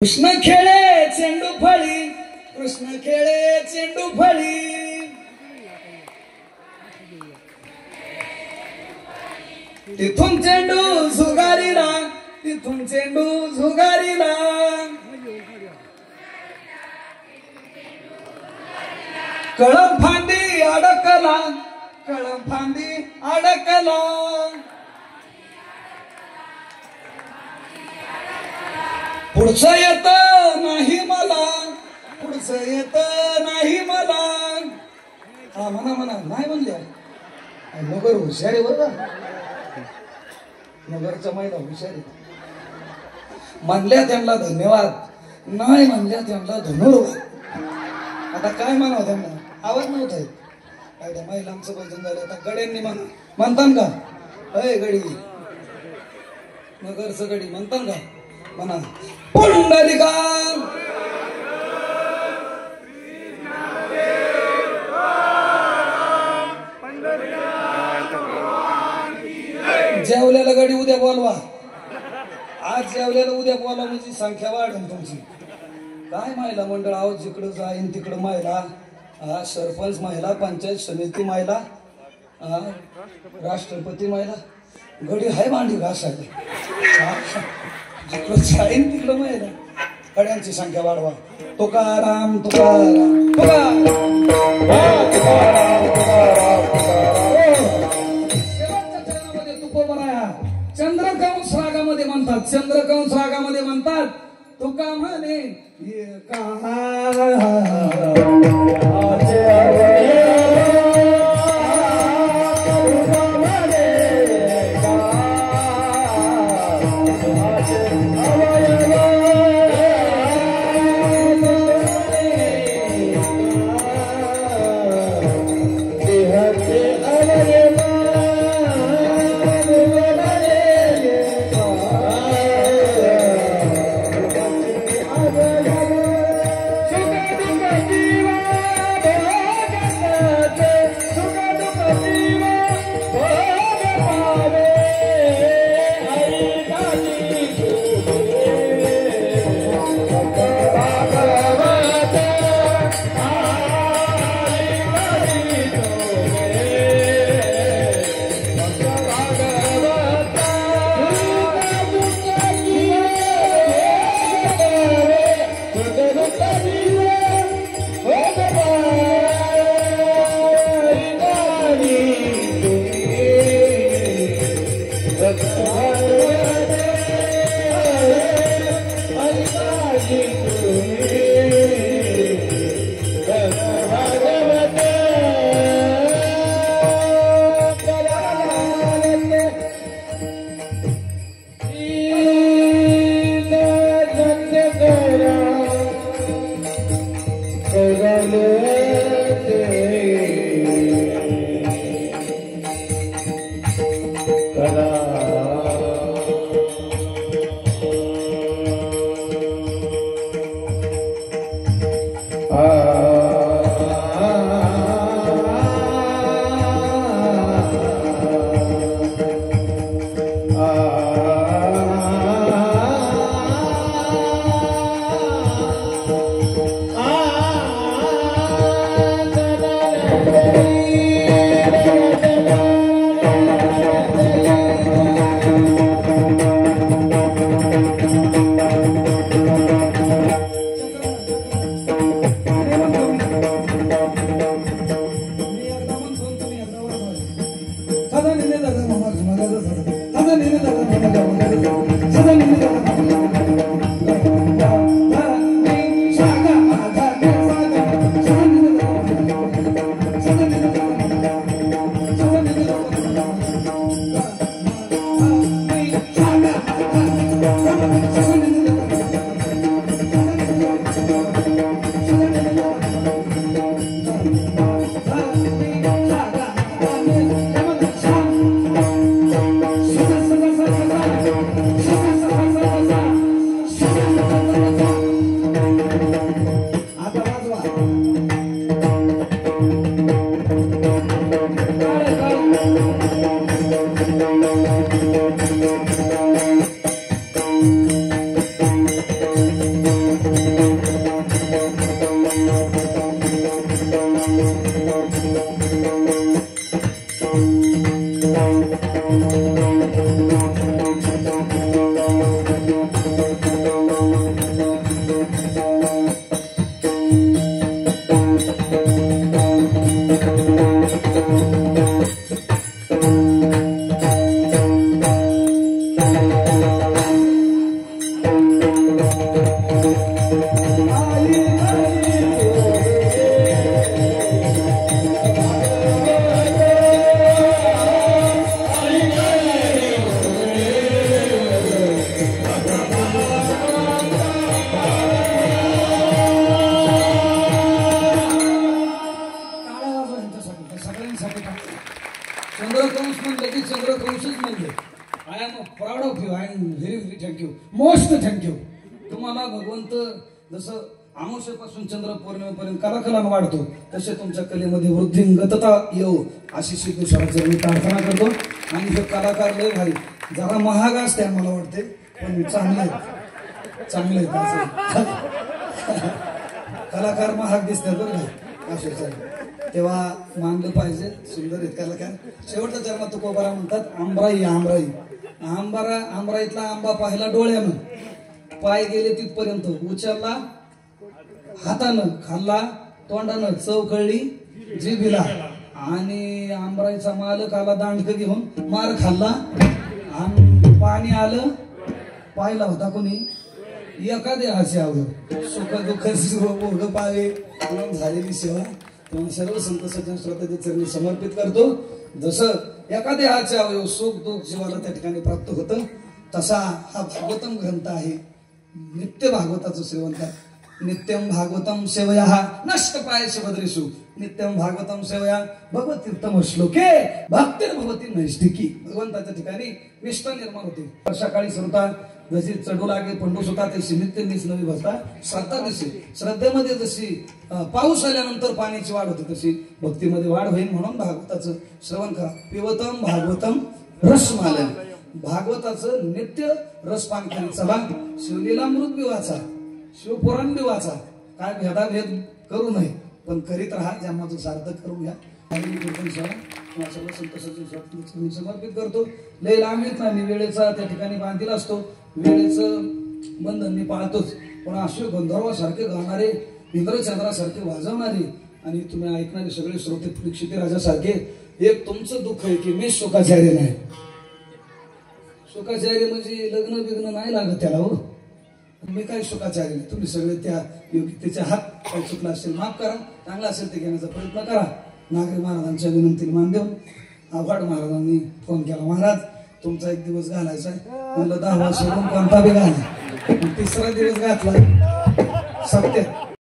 कृष्ण खेळे चेंडू फळी, कृष्ण खेळे चेंडू फळी, तिथून चेंडू झुगारीला, तिथून चेंडू झुगारीला, कळम फांदी अडकला, कळम फांदी अडकला, पुढचं येत नाही मला, पुढचं येत नाही मला. हा म्हणा म्हणा, नाही म्हणल्या नगर हुशारी बरं का, नगरच्या महिला हुशारी. म्हणल्या त्यांना धन्यवाद, नाही म्हणल्या त्यांना धन्यवाद. आता काय म्हणावं त्यांना, आवाज नव्हता येत. काय त्या महिलांचं भजन झालं. आता गड्यांनी म्हणतात का, अय गडी, नगरचं गडी म्हणतात का, म्हणा पुंडलिका जेवल्याला गडी उद्या बोलवा, आज जेवल्याला उद्या बोलवा, म्हणजे संख्या वाढेल तुमची. काय महिला मंडळ आहो, जिकडं जाईन तिकडं महिला, सरपंच महिला, पंचायत समिती महिला, राष्ट्रपती महिला, गडी हाय मांडी घासायला. जिकडं जाईन तिकडं महिला, गड्यांची संख्या वाढवा. तुकाराम तुकाराम तुकाराम तुकाराम तुकाराम. शेवटच्या चरणामध्ये तुकोबराया चंद्रकंस रागामध्ये म्हणतात, चंद्रकंस रागामध्ये म्हणतात, तुका म्हणे चंद्रकंश म्हणलं की चंद्रकंशच म्हणले. I am proud of you. I am very very thank you, most thank you. तुम्हाला भगवंत जसं अमावस्येपासून चंद्र पौर्णिमेपर्यंत कलाकलानं वाढतो तसे तुमच्या कलेमध्ये वृद्धिंगतता येऊ अशी सिद्धेश्वराची मी प्रार्थना करतो. आणि हे कलाकार लय भारी, जरा महाग असते मला वाटते, पण चांगले आहेत, चांगले आहेत. कलाकार महाग दिसतात बरं का असे चालेल, तेव्हा मानलं पाहिजे. सुंदर आहेत कलाकार. शेवटच्या चरणात तुकोबारा म्हणतात आंबराई आंबराई. आंबराईतला आंबा पाहिला डोळ्यानं, पाय गेले तिथपर्यंत, उचलला हातानं, खाल्ला तोंडानं, चव कळली जिभीला. आणि आंबराईचा मालक आला दांडक घेऊन, मार खाल्ला आणि पाणी आलं. पाहिला होता कोणी? एका देहाची आवड, सुख दुःख पावे म्हणून झालेली सेवा तुम्हाला सर्व संत सज्जन श्रोते चरणी समर्पित करतो. जसं एका देहाचे अवयव सुख दुःख जीवाला त्या ठिकाणी प्राप्त होतं, तसा हा भागवतम ग्रंथ आहे. नित्य भागवताचं सेवन करा. नित्यम भागवतम सेवया नष्ट पायश भद्रेषु. नित्यम भागवतम सेवया भगवतीर्थम श्लोके भक्तिर्भवती नैष्टिकी. भगवंताच्या ठिकाणी निष्ठा निर्माण होते. वर्षाकाळी श्रोता जशी चढू लागे पंडूस होता तशी नित्य नवी भरता श्रद्धा दिसे. श्रद्धेमध्ये जशी पाऊस आल्यानंतर पाण्याची वाढ होते तशी भक्तीमध्ये वाढ होईल. म्हणून भागवताचं श्रवण करा. पिबतम भागवतम रसमालन. भागवताचं नित्य रसपान करीत चला. शिवलीलामृत बी वाचा, शिवपुराण बी वाचा. काय भेदाभेद करू नये, पण करीत राहा. जन्माचं सार्थक करून घ्या. सर्व संत सज्जन समर्पित करतो. लय लांब येत नाही, वेळेचा त्या ठिकाणी बांधील असतो. वेळेचं बंधन मी पाळतोच, पण अश्व गंधर्वासारखे गाणारे, इंद्रचंद्रासारखे वाजवणारे आणि तुम्ही ऐकणारे सगळे श्रोते परीक्षित राजासारखे. एक तुमचं दुःख आहे की मी शोकाचार्य नाही. शोकाचार्य म्हणजे लग्न बिग्न नाही लागत त्याला. हो, मी काय शोकाचार्य नाही. तुम्ही सगळे त्या योग्यतेचे हात काही चुकला असेल माफ करा, चांगला असेल ते घेण्याचा प्रयत्न करा. नागरी महाराजांच्या विनंतीला मान देऊन आव्हाड महाराजांनी फोन केला, महाराज तुमचा एक दिवस घालायचा आहे. म्हणलं 10 वर्ष कोणता बी घाला. 3रा दिवस घातला सत्य.